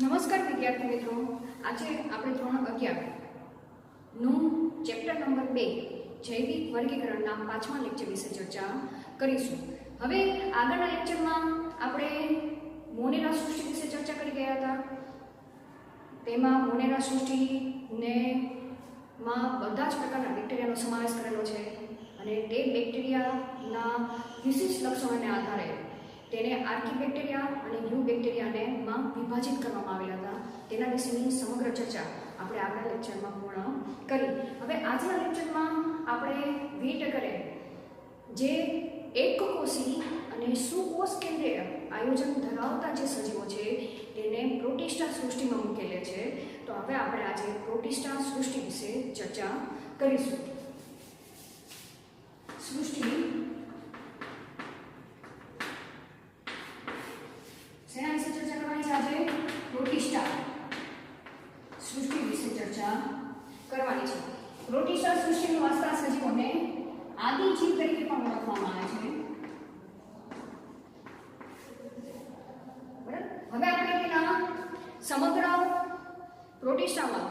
નમસ્કાર વિદ્યાર્થી મિત્રો, આજે આપણે ધોરણ 11 નું ચેપ્ટર નંબર 2 જૈવિક વર્ગીકરણના 5મા લેક્ચર વિશે ચર્ચા કરીશું. હવે આગળના લેક્ચરમાં આપણે મોનેરા સૃષ્ટિ વિશે ચર્ચા કરી ગયા હતા. તેમાં મોનેરા સૃષ્ટિને માં બધા જ પ્રકારના બેક્ટેરિયાનો સમાવેશ કરેલો છે અને તે બેક્ટેરિયાના વિશિષ્ટ લક્ષણોને આધારે તેને આર્કી બેક્ટેરિયા અને યુ બેક્ટેરિયાને માં વિભાજિત કરવામાં આવેલા હતા. તેના વિશેની સમગ્ર ચર્ચા આપણે આગલા લેક્ચરમાં પૂર્ણ કરી. હવે આજના લેક્ચરમાં આપણે વિટકરે જે એકકોષી અને સુકોષ કેન્દ્રીય આયોજન ધરાવતા જે સજીવો છે તેને પ્રોટિસ્ટા સૃષ્ટિમાં મૂકેલે છે. તો હવે આપણે આજે પ્રોટિસ્ટા સૃષ્ટિ વિશે ચર્ચા કરીશું. સૃષ્ટિ શેના વિશે ચર્ચા કરવાની છે? આજે પ્રોટિસ્ટા સૃષ્ટિ વિશે ચર્ચા કરવાની છે. પ્રોટિસ્ટા સૃષ્ટિમાં વસતા સજીવોને આદિજીવ તરીકે પણ ઓળખવામાં આવે છે. બરાબર, હવે આપણે તેના સમગ્ર પ્રોટિસ્ટામાં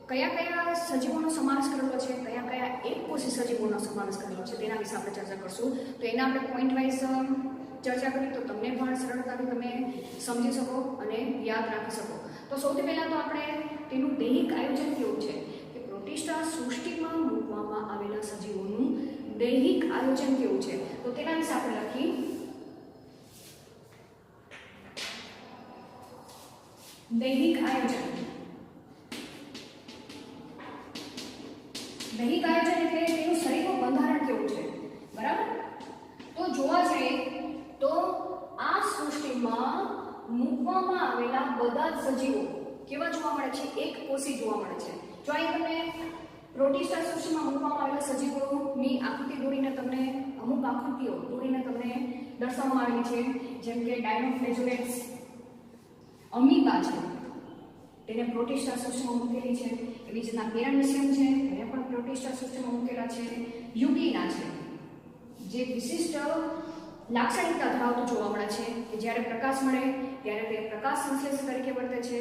કયા કયા સજીવોનો સમાવેશ કરેલો છે, કયા કયા એકકોષી સજીવોનો સમાવેશ કરેલો છે તેના વિશે આપણે ચર્ચા કરશું. તો એના આપણે પોઈન્ટ વાઇઝ ચર્ચા કરી તો તમને પણ સરળતાથી તમે સમજી શકો અને યાદ રાખી શકો. તો સૌથી પહેલાં તો આપણે તેનું દૈહિક આયોજન કેવું છે કે પ્રોટિસ્ટા સૃષ્ટિમાં મૂકવામાં આવેલા સજીવોનું દૈહિક આયોજન કેવું છે તો તેના વિશે આપણે લખી. દૈહિક આયોજન. દૈહિક આયોજન એટલે તેનું શરીરનું બંધારણ કેવું છે. બરાબર, તો જોવા જઈએ તો આ સૃષ્ટિમાં મૂકવામાં આવેલા બધા જ સજીવો કેવા જોવા મળે છે? એકકોષી જોવા મળે છે. જો અહીં તમને પ્રોટિસ્ટા સૃષ્ટિમાં મૂકવામાં આવેલા સજીવોની આકૃતિ દોરીને તમને અમુક આકૃતિઓ દોરીને તમને દર્શાવવામાં આવેલી છે. જેમ કે ડાયનોફ્લેજોલેટ્સ અમીબા છે, તેને પ્રોટિસ્ટા સૃષ્ટિમાં મૂકેલી છે. એવી જ રીતના પેરામીશિયમ છે, તેને પણ પ્રોટિસ્ટા સૃષ્ટિમાં મૂકેલા છે. યુગ્લિના છે, જે વિશિષ્ટ લાક્ષણિકતા ધરાવતું જોવા મળે છે કે જ્યારે પ્રકાશ મળે ત્યારે તે પ્રકાશ સંશ્લેષક તરીકે વર્તે છે,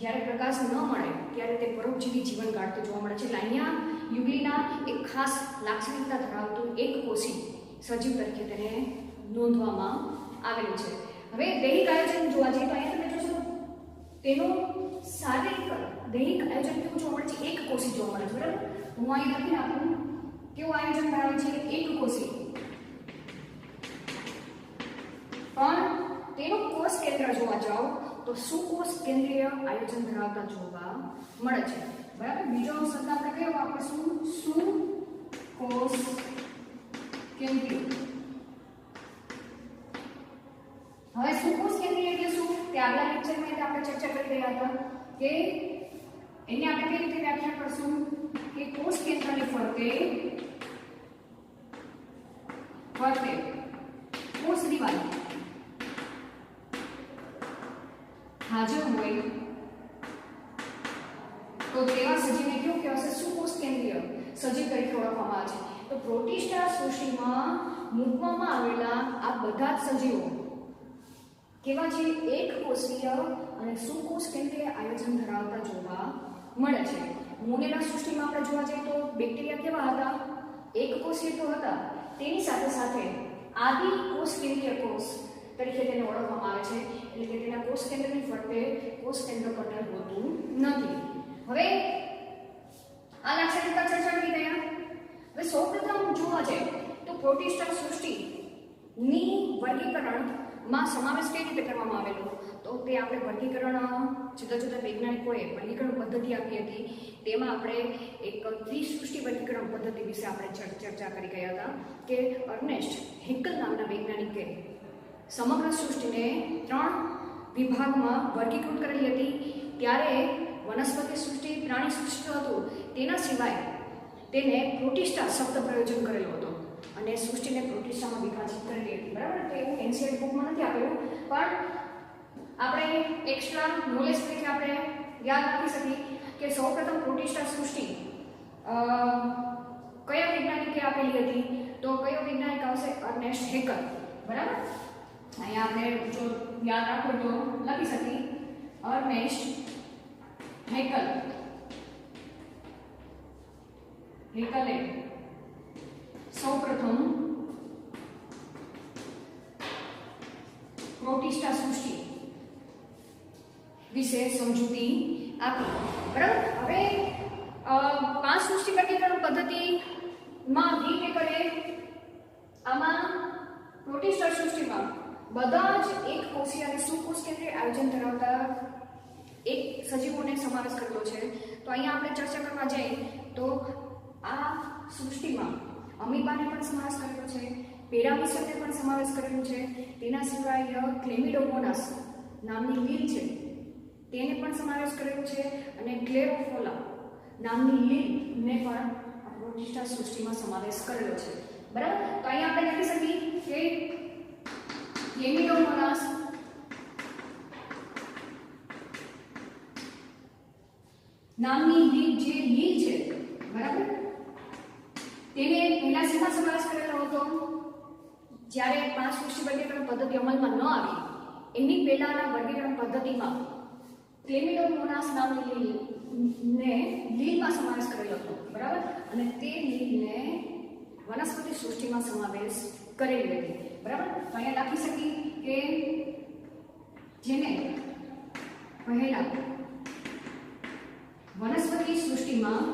જ્યારે પ્રકાશ ન મળે ત્યારે તે પરોપજીવી જીવન કાઢતું જોવા મળે છે. અહીંયા યુગ્લિના એક ખાસ લાક્ષણિકતા ધરાવતું એકકોષી સજીવ તરીકે તેને નોંધવામાં આવેલું છે. હવે દૈહિક આયોજન જોવા જઈએ તો અહીંયા તમે જોશો તેનું શારીરિક દૈહિક આયોજન કેવું જોવા મળે છે? એકકોષી જોવા મળે છે. બરાબર, હું અહીં લખી નાખું કેવું આયોજન ધરાવે છે? એકકોષી. પણ તેનું કોષ કેન્દ્ર જોવા જાઓ તો સુકોષ કેન્દ્રીય આયોજન ધરાવતા જોવા મળે છે. બરાબર, બીજો શબ્દ આપણે કયો વાપરશું? સુકોષ કેન્દ્રીય. હવે સુકોષ કેન્દ્રીય એટલે શું તે આગલા લેક્ચરમાં આપણે ચર્ચા કરી રહ્યા હતા કે એને આપણે કઈ રીતે વ્યાખ્યા કરશું કે કોષ કેન્દ્રની ફરતે કોષ દિવાલ હાજર હોય તો તેવા સજીવને કેવું કહેવાશે? સુકોષ કેન્દ્રીય સજીવ તરીકે ઓળખવામાં આવે છે. તો પ્રોટિસ્ટા સૃષ્ટિમાં મૂકવામાં આવેલા આ બધા જ સજીવો કેવા છે? એકકોષીય અને સુકોષ કેન્દ્રીય આયોજન ધરાવતા જોવા મળે છે. મોનેરા સૃષ્ટિમાં આપણે જોવા જઈએ તો બેક્ટેરિયા કેવા હતા? એકકોષીય તો હતા, તેની સાથે સાથે આદિ કોષ કેન્દ્રીય કોષ તરીકે તેને ઓળખવામાં આવે છે. એટલે કે તેના કોષ કેન્દ્રની ફરતે કોષ કેન્દ્ર પટલ હોતું નથી. હવે આ લાક્ષણિકતા ચર્ચા કરી ગયા. હવે સૌપ્રથમ જોવા જઈએ તો પ્રોટિસ્ટા સૃષ્ટિની વર્ગીકરણમાં સમાવેશ કઈ રીતે કરવામાં આવેલો તો તે આપણે વર્ગીકરણ જુદા જુદા વૈજ્ઞાનિકોએ વર્ગીકરણ પદ્ધતિ આપી હતી. તેમાં આપણે એક ત્રિસૃષ્ટિ વર્ગીકરણ પદ્ધતિ વિશે આપણે ચર્ચા કરી ગયા હતા કે અર્નેસ્ટ હેકલ નામના વૈજ્ઞાનિકે સમગ્ર સૃષ્ટિને 3 વિભાગમાં વર્ગીકૃત કરેલી હતી. ત્યારે વનસ્પતિ સૃષ્ટિ, પ્રાણી સૃષ્ટિ હતું, તેના સિવાય તેને પ્રોટિસ્ટા શબ્દ પ્રયોજન કરેલો હતો અને સૃષ્ટિને પ્રોટિસ્ટામાં વિભાજિત કરેલી હતી. બરાબર, તો એવું એનસીઆરટી બુકમાં નથી આપેલું, પણ આપણે એક્સ્ટ્રા નોલેજ તરીકે આપણે યાદ રાખી શકીએ કે સૌપ્રથમ પ્રોટિસ્ટા સૃષ્ટિ કયા વૈજ્ઞાનિકે આપેલી હતી તો કયો વૈજ્ઞાનિક આવશે? Ernst Haeckel. બરાબર, અહીંયા આપણે જો યાદ રાખો તો લખી શકીએ અર્નેસ્ટ હેકલે સૌપ્રથમ પ્રોટિસ્ટા સૃષ્ટિ વિશે સમજૂતી આપી. બરાબર. હવે 5 સૃષ્ટિ વર્ગીકરણ પદ્ધતિમાં વીટેકરે આમાં પ્રોટિસ્ટા સૃષ્ટિમાં બધા જ એક કોષીય અને સુકોષ કેન્દ્રીય આયોજન ધરાવતા એક સજીવોને સમાવેશ કરેલો છે. તો અહીંયા આપણે ચર્ચા કરવા જઈએ તો આ સૃષ્ટિમાં અમીબાને પણ સમાવેશ કરેલો છે, પેરામીસરને પણ સમાવેશ કરેલો છે. તેના સિવાય ક્લેમિડોમોનાસ નામની લીલ છે તેને પણ સમાવેશ કરેલો છે અને ક્લેરોફોલા નામની લીલને પણ પ્રોટિસ્ટા સૃષ્ટિમાં સમાવેશ કરેલો છે. બરાબર. તો અહીંયા આપણે લખી શકીએ કે ક્લેમિડોમોનાસ નામની લીલ છે, બરાબર, તેને પહેલા શેમાં સમાવેશ કરેલો હતો? જ્યારે 5 સૃષ્ટિ વર્ગીકરણ પદ્ધતિ અમલમાં ન આવી એની પહેલાના વર્ગીકરણ પદ્ધતિમાં ક્લેમિડોમોનાસ નામની લીલમાં સમાવેશ કરેલો હતો. બરાબર. અને તે લીલને વનસ્પતિ સૃષ્ટિમાં સમાવેશ કરેલી હતી. બરાબર. તો અહીંયા લખી શકીએ કે જેને પહેલા વનસ્પતિ સૃષ્ટિમાં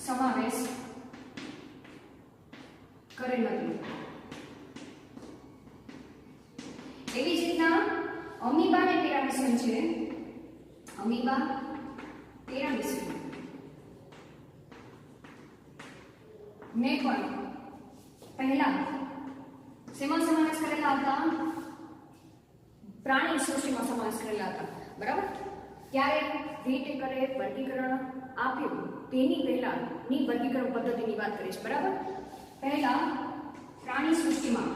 સમાવેશ કરેલ હતું. એવી જ રીતના અમીબા અને પેરામીસિયમ છે. અમીબા, પેરામીસિયમ ને પણ પહેલા શેમાં સમાવેશ કરેલા હતા? પ્રાણી સૃષ્ટિમાં સમાવેશ કરેલા હતા. બરાબર. ત્યારે વીટેકરે વર્ગીકરણ આપ્યું તેની પહેલાની વર્ગીકરણ પદ્ધતિની વાત કરીશ. બરાબર. પહેલા પ્રાણી સૃષ્ટિમાં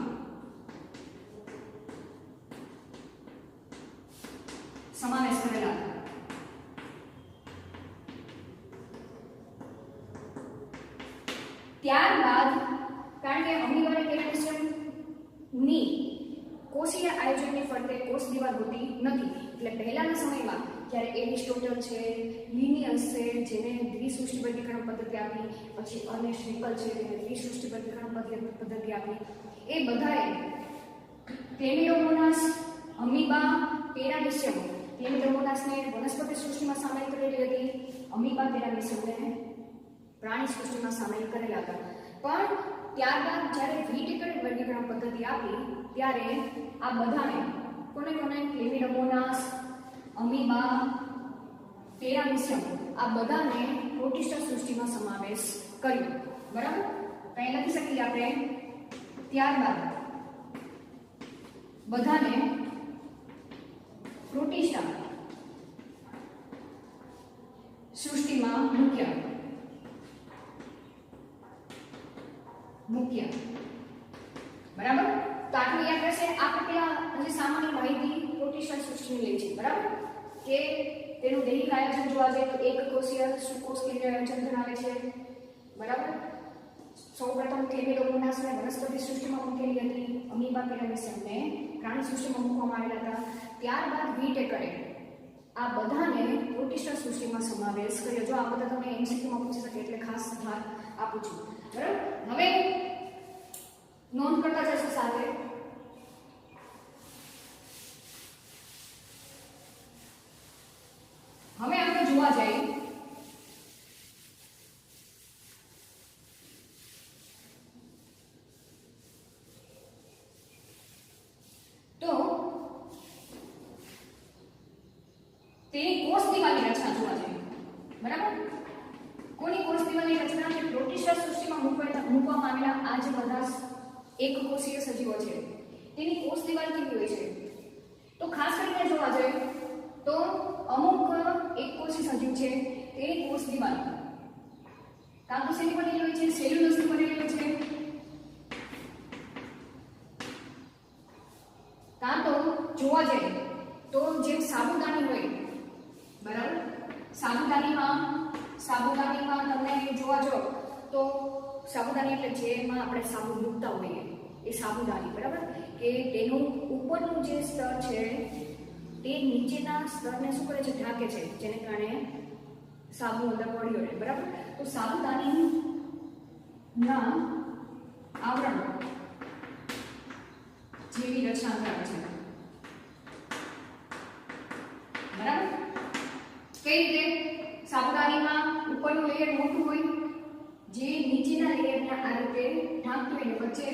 સમાવેશ કરેલા હતા. ત્યારબાદ કારણ કે અમીબા અને પેરામીસિયમની કોષીય આયોજનની ફરતે કોષ દિવાલ હોતી નથી, એટલે પહેલાના સમયમાં જ્યારે એરિસ્ટોટલ છે, લિનિયસ છે, જેને દ્વિસૃષ્ટિ વર્ગીકરણ પદ્ધતિ આપી, પછી અર્નેસ્ટ હેકલ છે જેને દ્વિસૃષ્ટિ વર્ગીકરણ પદ્ધતિ આપી, એ બધાએ ક્લેમિડોમોનાસ, અમીબા, પેરામીસિયમ, ક્લેમિડોમોનાસને વનસ્પતિ સૃષ્ટિમાં સામેલ કરેલી હતી, અમીબા, પેરામીસિયમને પ્રાણી સૃષ્ટિમાં સામેલ કરેલા હતા. પણ ત્યારબાદ જ્યારે વીટેકરે વર્ગીકરણ પદ્ધતિ આપી ત્યારે આ બધાને કોને ક્લેમિડોમોનાસ, અમીબા, પેરામીસિયમ આ બધાને પ્રોટિસ્ટા સૃષ્ટિમાં સમાવેશ કર્યો. બરાબર. અહીં લખી શકીએ આપણે ત્યારબાદ બધાને પ્રોટિસ્ટા સૃષ્ટિમાં મૂક્યા. બરાબર. તો આટલું યાદ રહેશે. આપણે પેલા હજી સામાન્ય માહિતી પ્રોટિસ્ટા સૃષ્ટિની લઈ છે. બરાબર. કે તેનું દૈહિક આયોજન જોવા જઈએ તો એક કોષીય સુકોષ કેન્દ્રીય આયોજન ધરાવે છે. બરાબર. સૌપ્રથમ ક્લેમિડોમોનાસને વનસ્પતિ સૃષ્ટિમાં મૂકેલી હતી, અમીબા, પેરામીસિયમને પ્રાણી સૃષ્ટિમાં મૂકવામાં આવેલા હતા. ત્યારબાદ વીટેકરે આ બધાને પ્રોટિસ્ટા સૃષ્ટિમાં સમાવેશ કર્યો. જો આ બધા તમે એમસીક્યુમાં પૂછી શકે એટલે ખાસ ભાર આપું છું. બરાબર. હવે નોંધ કરતા જશો સાથે. હવે આપણે જોવા જઈએ તો તેની કોષ દિવાલની રચના જોવા જઈએ. બરાબર. કોની કોષ દિવાલની રચના? કે પ્રોટિસ્ટા સૃષ્ટિમાં મૂકવામાં આવેલા આ જે બધા એક કોષીય સજીવો છે તેની કોષ દિવાલ કેવી હોય છે? તો ખાસ કરીને જોવા જઈએ તો અમુક એક કોષી સજીવ છે તેની કોષ દિવાલ કાં તો શેની બનેલી હોય છે? સેલ્યુલોઝની બનેલી હોય છે, કાં તો જોવા જઈએ તો જેમ સાબુદાની હોય. બરાબર. સાબુદાનીમાં તમને જોવા જો તો સાબુદાની એટલે જેમાં આપણે સાબુ મૂકતા હોઈએ એ સાબુદાની, બરાબર, કે તેનું ઉપરનું જે સ્તર છે તે નીચેના સ્તરને શું કરે છે, ઢાંકે છે, જેને કારણે સાબુ અંદર પડ્યો રહે, બરાબર. તો સાબુદાનીના આવરણ જેવી રચના ધરાવે છે, બરાબર. કઈ રીતે? સાબુદાનીમાં ઉપરનું લેયર મોટું હોય, જે નીચેના લેયરને આ રીતે ઢાંકતું હોય, વચ્ચે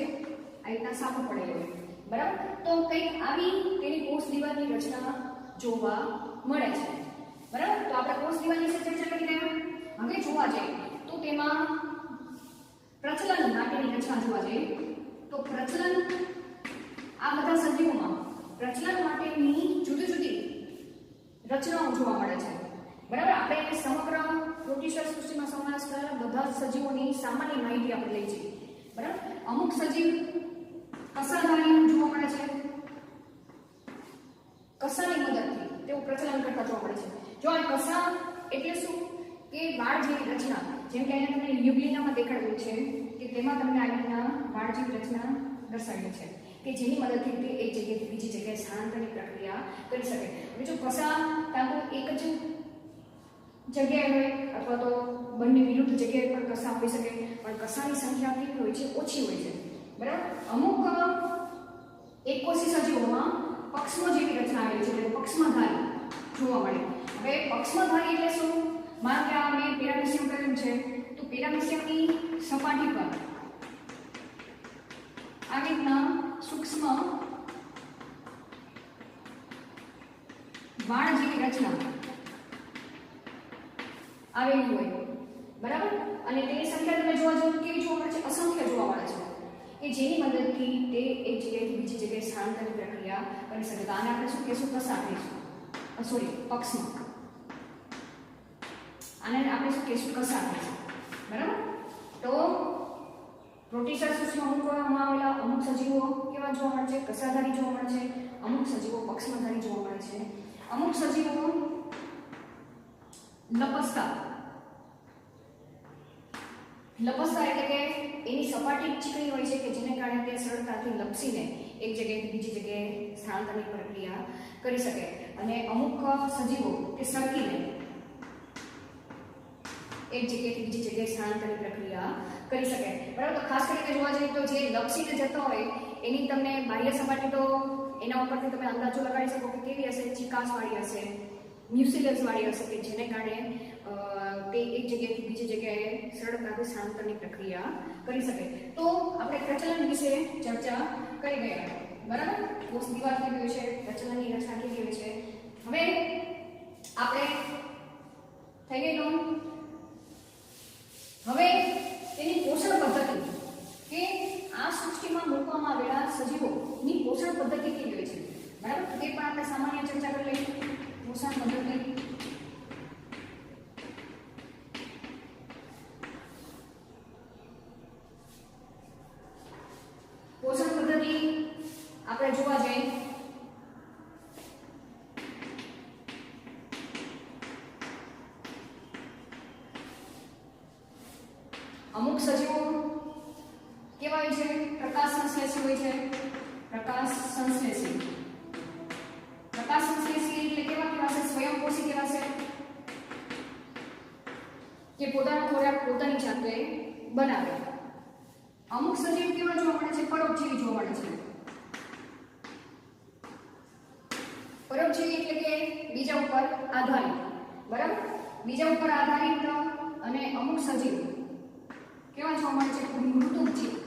આ રીતના સાબુ પડેલો હોય, બરાબર. તો કંઈક આવી તેની કોષ દિવાલની રચના જોવા મળે છે, બરાબર. તો આપણે કોષ દિવાલ વિશે ચર્ચા કરી રહ્યા. હવે જોવા જઈએ તો તેમાં પ્રચલન માટેની રચના જોવા જઈએ તો પ્રચલન આ બધા સજીવોમાં પ્રચલન માટેની જુદી જુદી રચનાઓ જોવા મળે છે, બરાબર. આપણે સમગ્ર પ્રોટીસ્ટા સૃષ્ટિમાં સમાવેશ કરેલા બધા સજીવોની સામાન્ય માહિતી આપણે લઈ છીએ, બરાબર. અમુક સજીવ કસાધારી જોવા મળે છે, કસાની મદદથી તેઓ પ્રચલન કરતા જોવા મળે છે. જો આ કસા એટલે શું કે વાળ જેવી રચના, જેમ કે અહીંયા તમને યુગ્લિનામાં દેખાડ્યું છે કે તેમાં તમને આ રીતના વાળ જેવી રચના દર્શાવી છે કે જેની મદદથી તે એક જગ્યાએથી બીજી જગ્યાએ સ્થળાંતરની પ્રક્રિયા કરી શકે. હવે જો કસા કાં તો એક જ જગ્યાએ હોય અથવા તો બંને વિરુદ્ધ જગ્યાએ પણ કસા હોઈ શકે, પણ કસાની સંખ્યા કેવી હોય છે, ઓછી હોય છે, બરાબર. અમુક એકકોષી સજીવોમાં પક્ષમો જેવી રચના આવેલી છે, એટલે પક્ષમધારી જોવા મળે. હવે પક્ષમધારી એટલે શું? માનો કે આ મેં પેરામિશિયમ કર્યું છે, તો પેરામિશિયમની સપાટી પર આ રીતના સૂક્ષ્મ વાળ જેવી રચના આવેલી હોય, બરાબર. અને તેની સંખ્યા તમે જોવા જાવ તો કેવી જોવા મળે છે? અસંખ્ય જોવા મળે છે, કે જેની મદદથી તે એક જગ્યાએથી બીજી જગ્યાએ સ્થળાંતરની પ્રક્રિયા કરી શકે. તો આને આપણે શું કહીશું? કસા કહીશું. સોરી, પક્ષમાં. આને આપણે શું કહીશું? કસા કહીશું, બરાબર. તો પ્રોટીસ્ટા સૃષ્ટિમાં મૂકવામાં આવેલા અમુક સજીવો કેવા જોવા મળે છે? કસાધારી જોવા મળે છે. અમુક સજીવો પક્ષમધારી જોવા મળે છે. અમુક સજીવો લપસતા એટલે કે એની સપાટી ચીકણી હોય છે કે જેને કારણે તે સરળતાથી લપસીને એક જગ્યાએથી બીજી જગ્યાએ સ્થળાંતરની પ્રક્રિયા કરી શકે. અને અમુક સજીવો તે સરકીને એક જગ્યાએથી બીજી જગ્યાએ સ્થળાંતરની પ્રક્રિયા કરી શકે, બરાબર. તો ખાસ કરીને જોવા જઈએ તો જે લપસીને જતો હોય એની તમને બાહ્ય સપાટી તો એના ઉપરથી તમે અંદાજો લગાડી શકો કે કેવી હશે, ચિકાસવાળી હશે, મ્યુસિલસ વાળી હશે, કે જેને કારણે તે એક જગ્યાએથી બીજી જગ્યાએ સરળતાથી સ્થળાંતરની પ્રક્રિયા કરી શકે. તો આપણે પ્રચલન વિશે ચર્ચા કરી ગયા, બરાબર. કોષ દિવાલ કેવી હોય છે, પ્રચલનની રચના કેવી હોય છે. હવે આપણે થઈ ગઈ. હવે તેની પોષણ પદ્ધતિ, કે આ સૃષ્ટિમાં મૂકવામાં આવેલા સજીવોની પોષણ પદ્ધતિ કેવી હોય છે, બરાબર. તે પણ આપણે સામાન્ય ચર્ચા કરી લઈએ. પોષણ પદ્ધતિ આપણે જોવા જઈએ અમુક સજીવો કેવા હોય છે? પ્રકાશ સંશ્લેષી હોય છે. પ્રકાશ સંશ્લેષી એટલે કેવા છે? સ્વયંપોષી કેવા છે? કે પોતાનો ખોરાક પોતાની જાતે બનાવે. અમુક સજીવ કેવા જોવા મળે છે? પરોપજીવી જોવા મળે છે. પરોપજીવી એટલે કે બીજા ઉપર આધારિત, બરાબર. બીજા ઉપર આધારિત. અને અમુક સજીવ કેવા જોવા મળે છે? મૃતોપજીવી.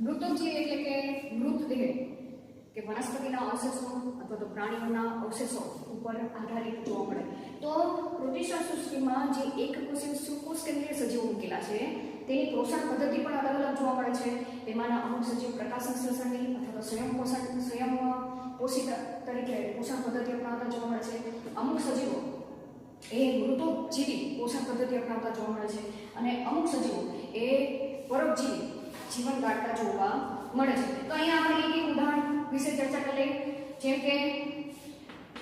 મૃતોપજીવી એટલે કે મૃતદેહ, કે વનસ્પતિના અવશેષો અથવા તો પ્રાણીઓના અવશેષો ઉપર આધારિત જોવા મળે. તો પ્રોટીસ્ટા સૃષ્ટિમાં જે એકકોષીય સુકોષ કેન્દ્રીય સજીવો મૂકેલા છે તેની પોષણ પદ્ધતિ પણ અલગ અલગ જોવા મળે છે. તેમાંના અમુક સજીવ પ્રકાશ સંશ્લેષણની અથવા તો સ્વયંપોષી તરીકે પોષણ પદ્ધતિ અપનાવતા જોવા મળે છે. અમુક સજીવો એ મૃતોપજીવી પોષણ પદ્ધતિ અપનાવતા જોવા મળે છે. અને અમુક સજીવો એ પરોપજીવી જીવન ગાળતા જોવા મળે છે. તો અહીંયા આપણે એક ઉદાહરણ વિશે ચર્ચા કરી લઈએ. જેમ કે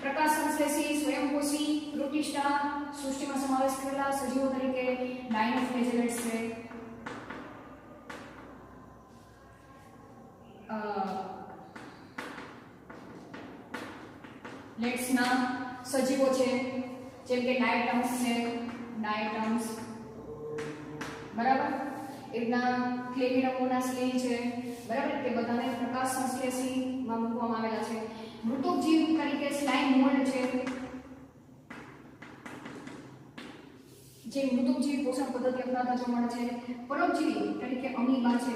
પ્રકાશ સંશ્લેષી, સ્વયંપોષી, પ્રોટિસ્ટા સૃષ્ટિમાં સમાવેશ કરેલા સજીવો તરીકે ડાયનોફ્લેજેલેટ્સ છે, લેટ્સના સજીવો છે જેમ કે ડાયટમ્સ છે, ડાયટમ્સ બરાબર, એના ક્લેમિડોમોનાસ છે બરાબર, તે બધાને પ્રકાશ સંશ્લેષીમાં મૂકવામાં આવેલા છે. મૃતોપજીવ તરીકે સ્લાઇમ મોલ્ડ છે, જે મૃતોપજીવી પોષણ પદ્ધતિ અપનાવતા જોવા મળે છે. પરોપજીવી તરીકે અમીબા છે,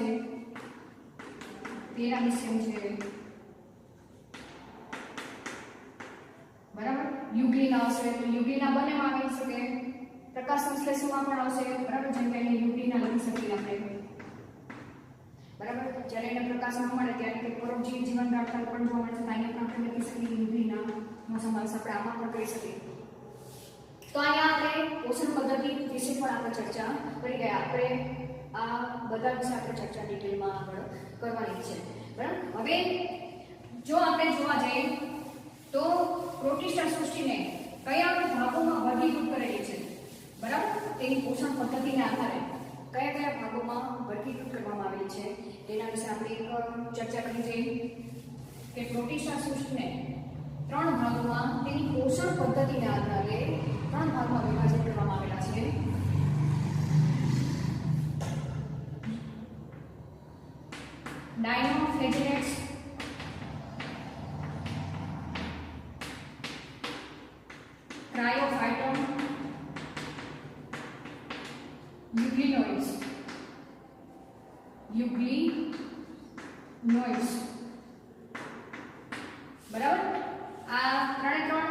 પેરામિસિયમ છે બરાબર. યુગ્લિના આવશે તો યુગ્લિના બંનેમાં આવી શકે, પ્રકાશ સંશ્લેષણમાં પણ આવશે બરાબર, જેમ કે અહીંયા યુગ્લિના લખી શકીએ આપણે બરાબર. જ્યારે એને પ્રકાશ ન મળે ત્યારે તે પરોપજીવી જીવન રાખતા પણ જોવા મળે છે, અહીંયા પણ આપણે લખી શકીએ યુગ્લિનાનો સમાવેશ આપણે આમાં પણ કરી શકીએ. તો અહીંયા આપણે પોષણ પદ્ધતિ વિશે પણ આપણે ચર્ચા કરી ગયા. આપણે આ બધા વિશે આપણે ચર્ચા ડિટેલમાં આગળ કરવાની છે બરાબર. હવે જો આપણે જોવા જઈએ તો પ્રોટિસ્ટા સૃષ્ટિને કયા ભાગોમાં વર્ગીકૃત કરેલી છે બરાબર, તેની પોષણ પદ્ધતિના આધારે કયા કયા ભાગોમાં વર્ગીકૃત કરવામાં આવેલી છે તેના વિશે આપણે એક ચર્ચા કરી છે કે પ્રોટિસ્ટા સૃષ્ટિને 3 ભાગોમાં તેની પોષણ પદ્ધતિના આધારે 3 ભાગમાં વિભાજિત કરવામાં આવેલા છે. ડાયનોફ્લેજેલેટ્સ, ક્રાયોફાઇટમ, યુગ્લિનોઇડ્સ બરાબર. આ 3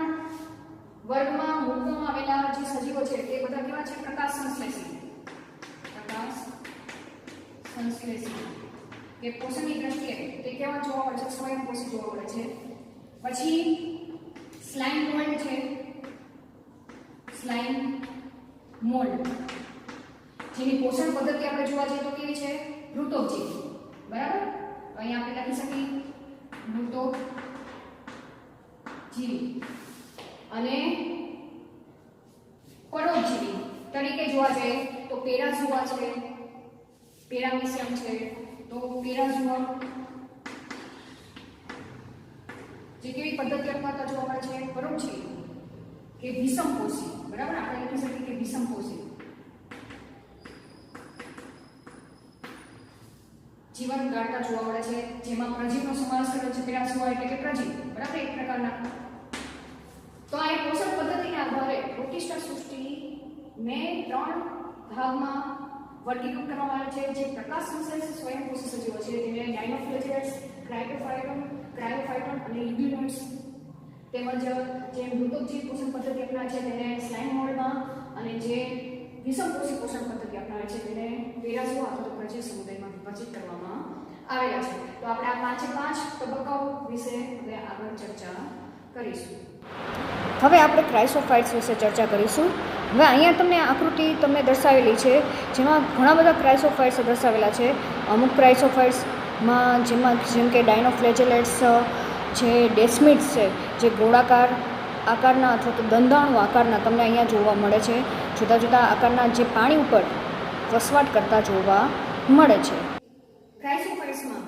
વર્ગમાં મૂકવામાં આવેલા જે સજીવો છે તે બધા કેવા છે? પ્રકાશ સંશ્લેષી, કે પોષણની દ્રષ્ટિએ તે કેવા જોવા મળે છે? સ્વયંપોષી જોવા મળે છે. પછી સ્લાઇમ મોલ્ડ છે, સ્લાઇમ મોલ્ડ જેની પોષણ પદ્ધતિ આપણે જોવા જઈએ તો કેવી છે? મૃતોપજીવી બરાબર. તો અહીંયા આપણે લખી શકીએ મૃતોપજીવી. અને પરોપજીવી તરીકે જોવા જઈએ તો પેરાઝોઆ છે, પેરામિસિયમ છે. તો પેરાઝોઆ જે કેવી પદ્ધતિ અપનાવતા જોવા મળે છે? પરોપજીવી કે વિષમપોષી બરાબર. આપણે લખી શકીએ કે વિષમપોષી જીવન ગાળતા જોવા મળે છે, જેમાં પ્રજીવનો સમાવેશ કરેલો છે. પેરાઝોઆ એટલે કે પ્રજીવ બરાબર, એક પ્રકારના. તો આ પોષણ પદ્ધતિના આધારે પ્રોટિસ્ટા સૃષ્ટિને 3 ભાગમાં વર્ગીકૃત કરવામાં આવે છે, જે પ્રકાશ સંશ્લેષી સ્વયંપોષી સજીવો છે તેને ડાયનોફ્લેજેલેટ્સ, ક્રાયોફાઇટમ અને યુગ્લિનોઇડ્સ, તેમજ જે મૃતોપજીવી પોષણ પદ્ધતિ અપનાવે છે તેને સ્લાઇમ મોલ્ડમાં, અને જે વિષમપોષી પોષણ પદ્ધતિ અપનાવે છે તેને પેરાઝોઆ અથવા પ્રજીવ સમુદાયમાં વિભાજિત કરવામાં આવેલા છે. તો આપણે આ 5 તબક્કાઓ વિશે હવે આગળ ચર્ચા કરીશું. હવે આપણે ક્રાઇસોફાઇટ્સ વિશે ચર્ચા કરીશું. હવે અહીંયા તમને આકૃતિ તમને દર્શાવેલી છે, જેમાં ઘણા બધા ક્રાઇસોફાઇટ્સ દર્શાવેલા છે. અમુક ક્રાઇસોફાઇટ્સમાં જેમ કે ડાયનોફ્લેજેલેટ્સ જે ડેસ્મિડ્સ છે, જે ગોળાકાર આકારના અથવા તો દંડાણુ આકારના તમને અહીંયા જોવા મળે છે. જુદા જુદા આકારના જે પાણી ઉપર વસવાટ કરતા જોવા મળે છે. ક્રાઇસોફાઇટ્સમાં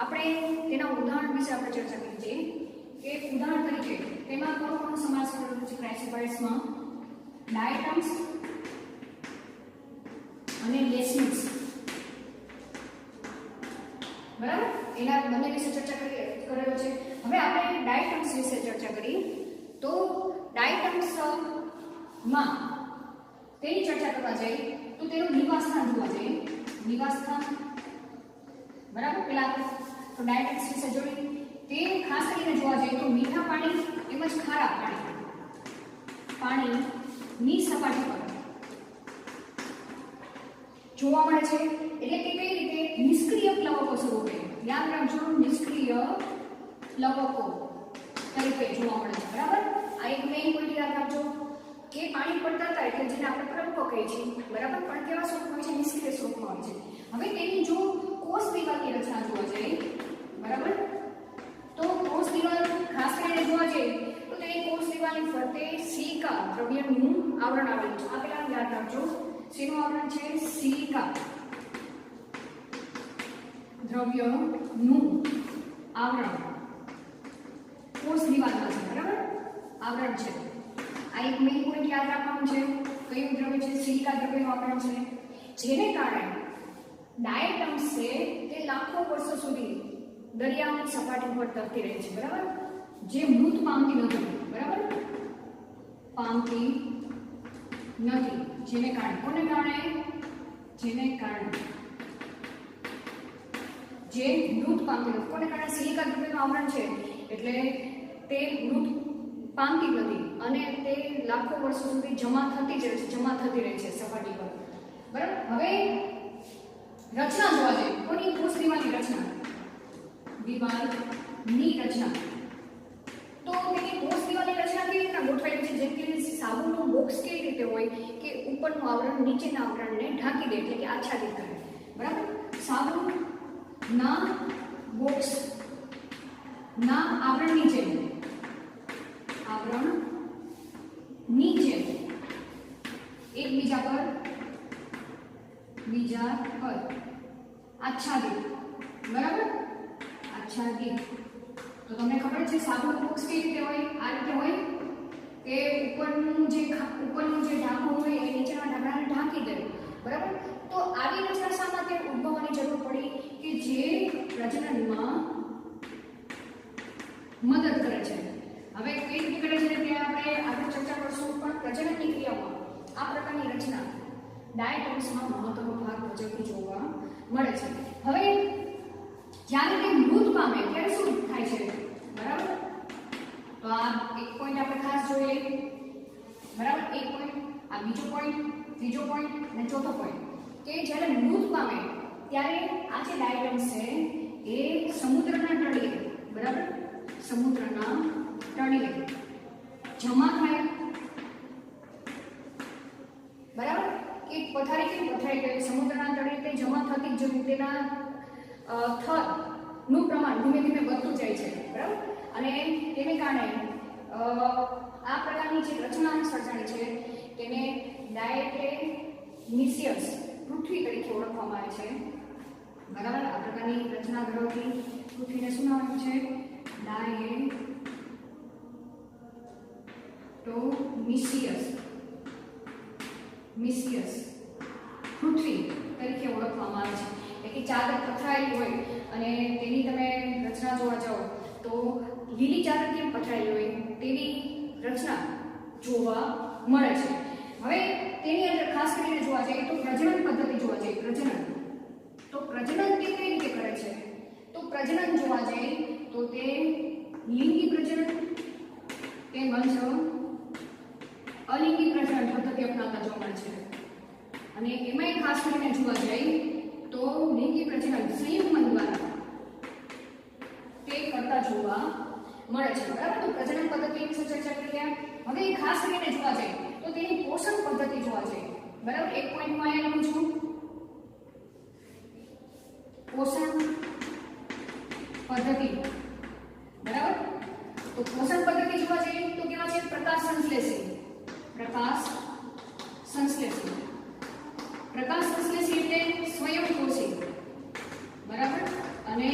આપણે તેના ઉદાહરણ વિશે આપણે ચર્ચા કરી છે કે ઉદાહરણ તરીકે તેમાં કોનો સમાવેશ કરેલો છે? ક્રાઇસોફાઇટ્સમાં ડાયટમ્સ અને ડેસ્મિડ્સ બરાબર, એના બંને વિશે ચર્ચા કરેલો છે. હવે આપણે ડાયટમ્સ વિશે ચર્ચા કરી તો ડાયટમ્સમાં તેની ચર્ચા કરવા જઈએ તો તેનું નિવાસસ્થાન જોવા જઈએ. નિવાસસ્થાન બરાબર, પેલા તો ડાયટમ્સ વિશે જોઈ તે ખાસ કરીને જોવા જઈએ તો મીઠા પાણી તેમજ ખારા પાણીની સપાટી પર જોવા મળે છે. એટલે કે કઈ રીતે? નિષ્ક્રિય પ્લવકો સ્વરૂપે. યાદ રાખજો, નિષ્ક્રિય પ્લવકો તરીકે જોવા મળે છે બરાબર. આ એક મેઇન પોઈન્ટ યાદ રાખજો કે પાણી પર તરતા એટલે જેને આપણે પ્લવકો કહીએ છીએ બરાબર, પણ કેવા સ્વરૂપમાં હોય છે? નિષ્ક્રિય સ્વરૂપમાં હોય છે. હવે તેની જો કોષ દિવાલની રચના જોવા જઈએ બરાબર, તો કોષ દિવાલ ખાસ કરીને જોવા જઈએ તો તેની કોષ સપાટી ફરતે સિલિકા દ્રવ્યનું આવરણ આવેલું છે. આ પેલા યાદ રાખજો, શેનું આવરણ છે? સિલિકા દ્રવ્યનું આવરણ કોષ દિવાલમાં છે, બરાબર? આવરણ છે. આ એક મેઇન પોઈન્ટ યાદ રાખવાનું છે. કયું દ્રવ્ય છે? સિલિકા દ્રવ્યનું આવરણ છે, જેને કારણે ડાયટમ્સ છે તે લાખો વર્ષો સુધી દરિયાની સપાટી પર તરતી રહે છે, બરાબર? જે મૃત પામતી નથી, બરાબર? પામતી નથી, જેને કારણે કોને કારણે? જેને કારણે જે મૃત પામતી નથી. કોને કારણે? સિલિકા દ્રવ્યનું આવરણ છે એટલે તે મૃત પામતી નથી અને તે લાખો વર્ષો સુધી જમા થતી જ રહે છે, જમા થતી રહે છે સપાટી પર, બરાબર? હવે રચના જોવા જઈએ. કોની? કોષ દિવાલની રચના. દિવાલની રચના. તો તેની કોષ દિવાલની રચના કેવી રીતના ગોઠવાયેલી છે? જેમ કે સાબુનું બોક્સ કેવી રીતે હોય કે ઉપરનું આવરણ નીચેના આવરણને ઢાંકી દે, એટલે કે આચ્છાદિત કરે, બરાબર? સાબુના બોક્સ ના આવરણની જેમ એકબીજા પર આચ્છાદિત, બરાબર? આચ્છાદિત. તો તમને ખબર છે સાબુનું બોક્સ કેવી રીતે હોય? આ રીતે હોય કે ઉપરનું જે ઢાંકણું હોય એ નીચેના ઢાંકણાને ઢાંકી દે, બરાબર? તો આવી રચના શા માટે ઉદ્ભવવાની જરૂર પડી? કે જે પ્રજનનમાં મદદ કરે છે. હવે કઈ રીતે કરે છે તે આપણે આગળ ચર્ચા કરશું, પણ પ્રજનનની ક્રિયામાં આ પ્રકારની રચના ડાયટમ્સમાં મહત્વનો ભાગ ભજવતી જોવા મળે છે. હવે જ્યારે તે મૃત પામે ત્યારે શું થાય છે, બરાબર? તો આ એક પોઈન્ટ આપણે ખાસ જોઈએ, બરાબર? એક પોઈન્ટ, આ બીજો પોઈન્ટ, ત્રીજો પોઈન્ટ અને ચોથો પોઈન્ટ કે જ્યારે મૃત પામે ત્યારે આ જે ડાયટમ્સ છે એ સમુદ્રના તળિયે, બરાબર? સમુદ્રના તળિયે જમા થાય, બરાબર? એક પથારી કે પથરાઈ સમુદ્રના તળિયે તે જમા થતી જ તેના થરનું પ્રમાણ ધીમે ધીમે વધતું જાય છે, બરાબર? અને તેને કારણે આ પ્રકારની જે રચના સર્જાણી છે તેને ડાયટેમિસિયસ પૃથ્વી તરીકે ઓળખવામાં આવે છે, બરાબર? આ પ્રકારની રચના ધરાવતી પૃથ્વીને શું નામ આપ્યું છે? ડાયટેમિસિયસ પૃથ્વી તરીકે ઓળખવામાં આવે છે. એટલે ચાદર પથરાયેલી હોય અને તેની તમે રચના જોવા જાઓ તો લીલી ચાદર કેમ પથરાયેલી હોય તેવી રચના જોવા મળે છે. હવે તેની અંદર ખાસ કરીને જોવા જઈએ તો પ્રજનન પદ્ધતિ જોવા જઈએ. તો પ્રજનન તે કઈ રીતે કરે છે? તો પ્રજનન જોવા જઈએ તો તે લિંગી પ્રજનન તેમજ અલિંગી પ્રજનન પદ્ધતિ અપનાવતા જોવા મળે છે. અને એમાંય ખાસ કરીને જોવા જઈએ તો લિંગી પ્રજનન સંયુગ્મન દ્વારા તે કરતા જોવા મળે છે, બરાબર? તો પ્રજનન પદ્ધતિ વિશે ચર્ચા કરી. હવે ખાસ કરીને જોવા જઈએ તો તેની પોષણ પદ્ધતિ જોવા જઈએ, બરાબર? એક પોઈન્ટમાં અહીંયા લખું છું પોષણ પદ્ધતિ, બરાબર? તો પોષણ પદ્ધતિ જોવા જઈએ તો કેવા છે? પ્રકાશ સંશ્લેષી. પ્રકાશ સંશ્લેષી એટલે સ્વયંપોષી, બરાબર? અને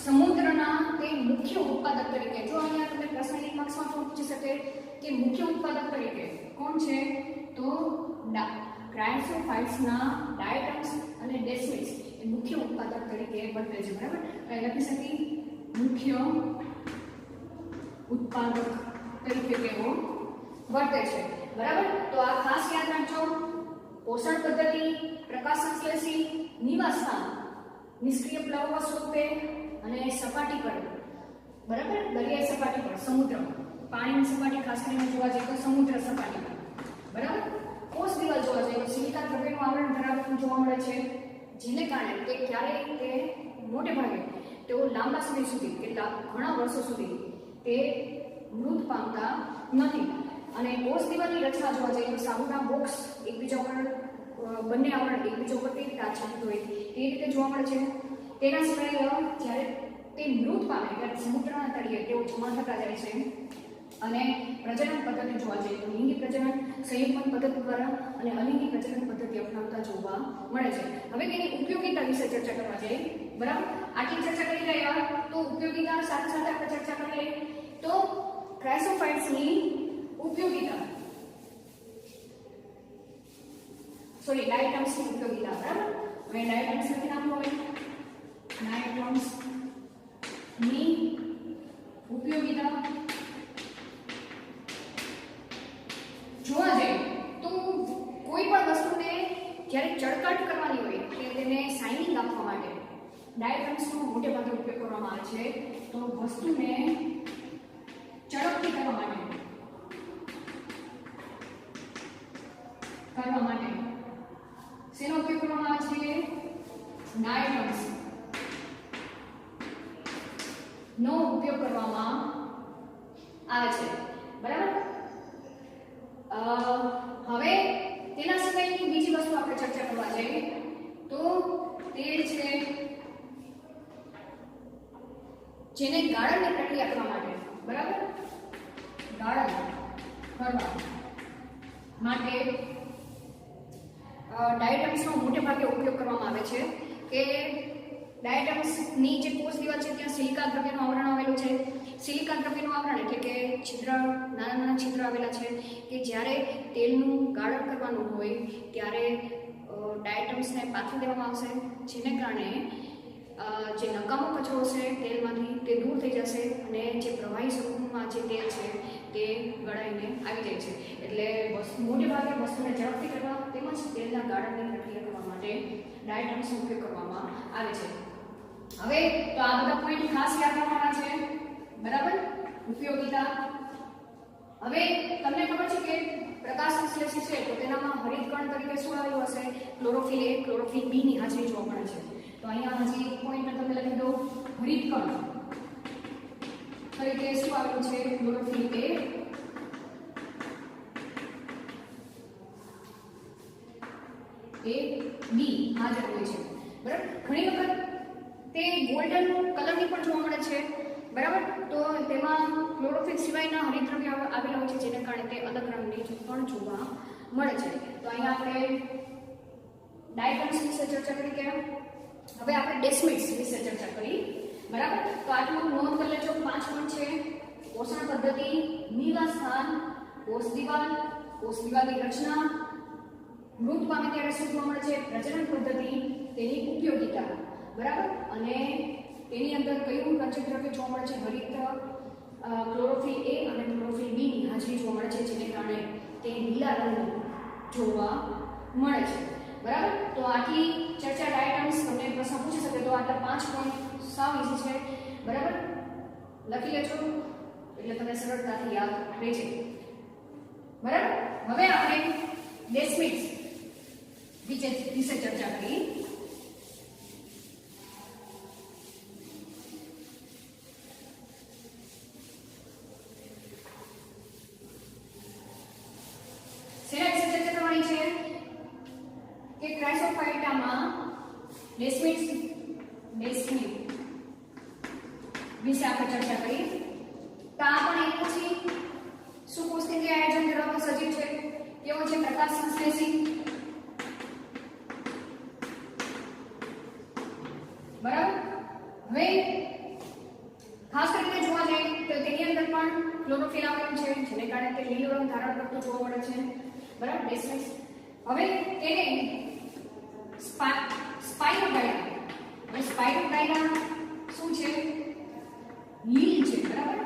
સમુદ્રના તે મુખ્ય ઉત્પાદક તરીકે, જો અહીંયા તમને પ્રશ્નની માર્ક્સમાં શું પૂછી શકે કે મુખ્ય ઉત્પાદક તરીકે કોણ છે? તો ક્રાયોસોફાઇટ્સના ડાયટમ્સ અને ડેસ્મિડ્સ એ મુખ્ય ઉત્પાદક તરીકે વર્તે છે, બરાબર? લખી શકી મુખ્ય ઉત્પાદક તરીકે તેઓ વર્તે છે, બરાબર? તો આ ખાસ યાદ રાખજો. પોષણ પદ્ધતિ, પ્રકાશ સંશ્લેષી, નિવાસસ્થાન નિષ્ક્રિય પ્લવક સ્વરૂપે અને સપાટી પર, બરાબર? દરિયાઈ સપાટી પર, સમુદ્ર પાણીની સપાટી ખાસ કરીને જોવા જઈએ તો સમુદ્ર સપાટી પર, બરાબર? કોષ દિવાલ જોવા જઈએ તો સિલિકા દ્રવ્યનું આવરણ ધરાવતું જોવા મળે છે, જેને કારણે તે ક્યારેય તે મોટે ભાગે તેઓ લાંબા સમય સુધી, કેટલાક ઘણા વર્ષો સુધી તે મૃત પામતા નથી. અને કોષ દિવાલની રચના જોવા જઈએ તો સાબુના બોક્સ એકબીજા પર બંને આવરણ એકબીજા ઉપર કેવી રીતે આચ્છાદિત હોય તે રીતે જોવા મળે છે. તેના સિવાય જ્યારે તે મૃત પામે ત્યારે સમુદ્રના તળિયે તેઓ જમા થતા જાય છે, અને પ્રજનન પદ્ધતિ જોવા જઈએ તો લિંગી પ્રજનન સંયુગ્મન પદ્ધતિ દ્વારા અને અલિંગી પ્રજનન પદ્ધતિ અપનાવતા જોવા મળે છે. હવે તેની ઉપયોગિતા વિશે ચર્ચા કરવા જઈએ. બરાબર, આટલી ચર્ચા કરી રહ્યા તો ઉપયોગિતા સાથે સાથે આપણે ચર્ચા કરી લઈએ તો ક્રાઇસોફાઇટ્સની ઉપયોગિતા ડાયટમ્સની ઉપયોગિતા. બરાબર, હવે ડાયટમ્સ લખી નાખો. હવે ડાયટમ્સની ઉપયોગિતા જોવા જઈએ તો કોઈ પણ વસ્તુને જ્યારે ચળકટ કરવાની હોય કે તેને શાઇનિંગ આપવા માટે ડાયટમ્સનો મોટે ભાગે ઉપયોગ કરવામાં આવે છે. તો વસ્તુને ચળકતી કરવા માટે શેનો ઉપયોગ કરવામાં આવે છે? ડાયટમ્સ નો ઉપયોગ કરવામાં આવે છે. બરાબર, હવે તેના સિવાયની બીજી વસ્તુ આપણે ચર્ચા કરવા જઈએ તો તે છે જેને ગાળણની પ્રક્રિયા કરવા માટે, બરાબર, ગાળણ કરવા માટે ડાયટમ્સનો મોટે ભાગે ઉપયોગ કરવામાં આવે છે. કે ડાયટમ્સની જે કોષ દિવાલ છે ત્યાં સિલિકા દ્રવ્યનું આવરણ આવેલું છે. સિલિકા દ્રવ્યનું આવરણ એટલે કે છિદ્ર, નાના નાના છિદ્ર આવેલા છે કે જ્યારે તેલનું ગાળણ કરવાનું હોય ત્યારે ડાયટમ્સને પાથરી દેવામાં આવશે, જેને કારણે જે નકામો કચરો છે તેલમાંથી તે દૂર થઈ જશે અને જે પ્રવાહી સ્વરૂપમાં જે તેલ છે તે ગળાઈને આવી જાય છે. એટલે મોટે ભાગે વસ્તુને ઝડપથી કરવા તેમજ તેલના ગાળણની પ્રક્રિયા કરવા માટે ડાયટમ્સનો ઉપયોગ કરવામાં આવે છે. હવે તો આ બધા પોઈન્ટ ખાસ યાદ રાખવાના છે. બરાબર, ઉપયોગિતા. હવે તમને ખબર છે કે પ્રકાશ સંશ્લેષી છે તો તેનામાં હરિતકણ તરીકે શું આવેલું હશે? ક્લોરોફિલ A, ક્લોરોફિલ B ની હાજરી જોવા મળે છે. તો અહીંયા હજી એક પોઈન્ટ તમને લખી દઉં, હરિતકણ તરીકે શું આવેલું છે? ક્લોરોફિલ A, B હાજર હોય છે. બરાબર, ઘણી વખત તે ગોલ્ડન કલરની પણ જોવા મળે છે. બરાબર, તો તેમાં ક્લોરોફિલ સિવાયના હરિતદ્રવ્ય આવેલા હોય છે જેને કારણે તે અલગ રંગની પણ જોવા મળે છે. તો અહીંયા આપણે ડાયટમ્સ વિશે ચર્ચા કરી કે હવે આપણે ડેસ્મિડ્સ વિશે ચર્ચા કરી. બરાબર, તો આટલું નોંધ કરી લેજો. 5 પોઈન્ટ છે: પોષણ પદ્ધતિ, નિવાસસ્થાન, કોષ દિવાલની રચના, મૃત પામે ત્યારે શું જોવા મળે છે, પ્રજનન પદ્ધતિ, તેની ઉપયોગિતા. બરાબર, અને તેની અંદર કયું રંજક દ્રવ્ય જોવા મળે છે? હરિત ક્લોરોફિલ A અને ક્લોરોફિલ B ની હાજરી જોવા મળે છે, જેને કારણે તે લીલા રંગનું જોવા મળે છે. બરાબર, તો આટલી ચર્ચા ડાયટમ્સ. તમને પ્રશ્ન પૂછી શકે તો આટલા 5 પોઈન્ટ સાવ ઈઝી છે. બરાબર, લખી લેજો એટલે તમને સરળતાથી યાદ રહેશે. બરાબર, હવે આપણે ડેસ્મિડ્સ વિશે ચર્ચા કરી. શેના વિશે ચર્ચા કરવાની છે કે ક્રાઇસોફાઇટામાં ડેસ્મિડ વિશે આપણે ચર્ચા કરી. તો આ પણ એક પછી સુકોષકેન્દ્રીય આયોજન ધરાવતો સજીવ છે. કેવો છે? પ્રકાશ સંશ્લેષી. બરાબર, હવે ખાસ કરીને જોવા જઈએ તો તેની અંદર પણ ક્લોરોફિલ આવેલું છે, જેને કારણે તે લીલો રંગ ધારણ કરતું જોવા મળે છે. બરાબર, ડેસ્મિડ્સ. હવે તેને સ્પાઇરોગાયરા શું છે? લીલ છે. બરાબર,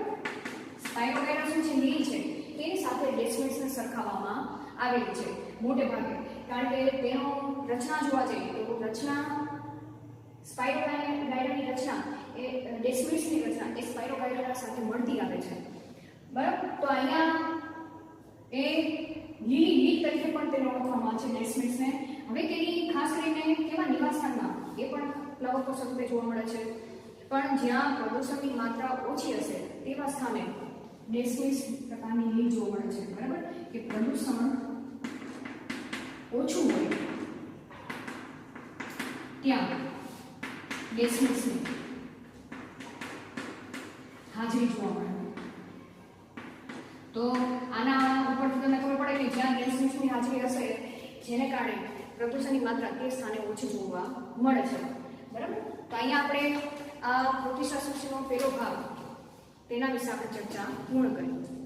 સ્પાઇરોગાયરા શું છે? લીલ છે. તેની સાથે ડેસ્મિડ્સને સરખાવવામાં આવેલી છે મોટે ભાગે, કારણ કે તેનો રચના જોવા જઈએ તો રચના સ્પાઇરોગાયરાની રચના એ ડેસ્મિડ્સની રચના એ સ્પાઇરોગાયરા સાથે મળતી આવે છે. બરાબર, તો અહીંયા એ લીલ તરીકે પણ તેને ઓળખવામાં આવે છે ડેસ્મિડ્સને. હવે તેની ખાસ કરીને કેવા નિવાસસ્થાનમાં એ પણ પ્લવકો સ્વરૂપે જોવા મળે છે, પણ જ્યાં પ્રદૂષણની માત્રા ઓછી હશે તેવા સ્થાને ડેસ્મિડ્સ પ્રકારની લીલ જોવા મળે છે. બરાબર, કે પ્રદૂષણ ઓછું હોય ત્યાં ડેસ્મિડ્સની હાજરી જોવા મળે. તો આના ઉપરથી તમને ખબર પડે કે જ્યાં ગેસ મિક્સની હાજરી હશે જેને કારણે પ્રદૂષણની માત્રા તે સ્થાને ઓછી જોવા મળે છે. બરાબર, તો અહીંયા આપણે આ પ્રતિષ્ઠા સૃષ્ટિનો પહેલો ભાગ તેના વિશે આપણે ચર્ચા પૂર્ણ કરી.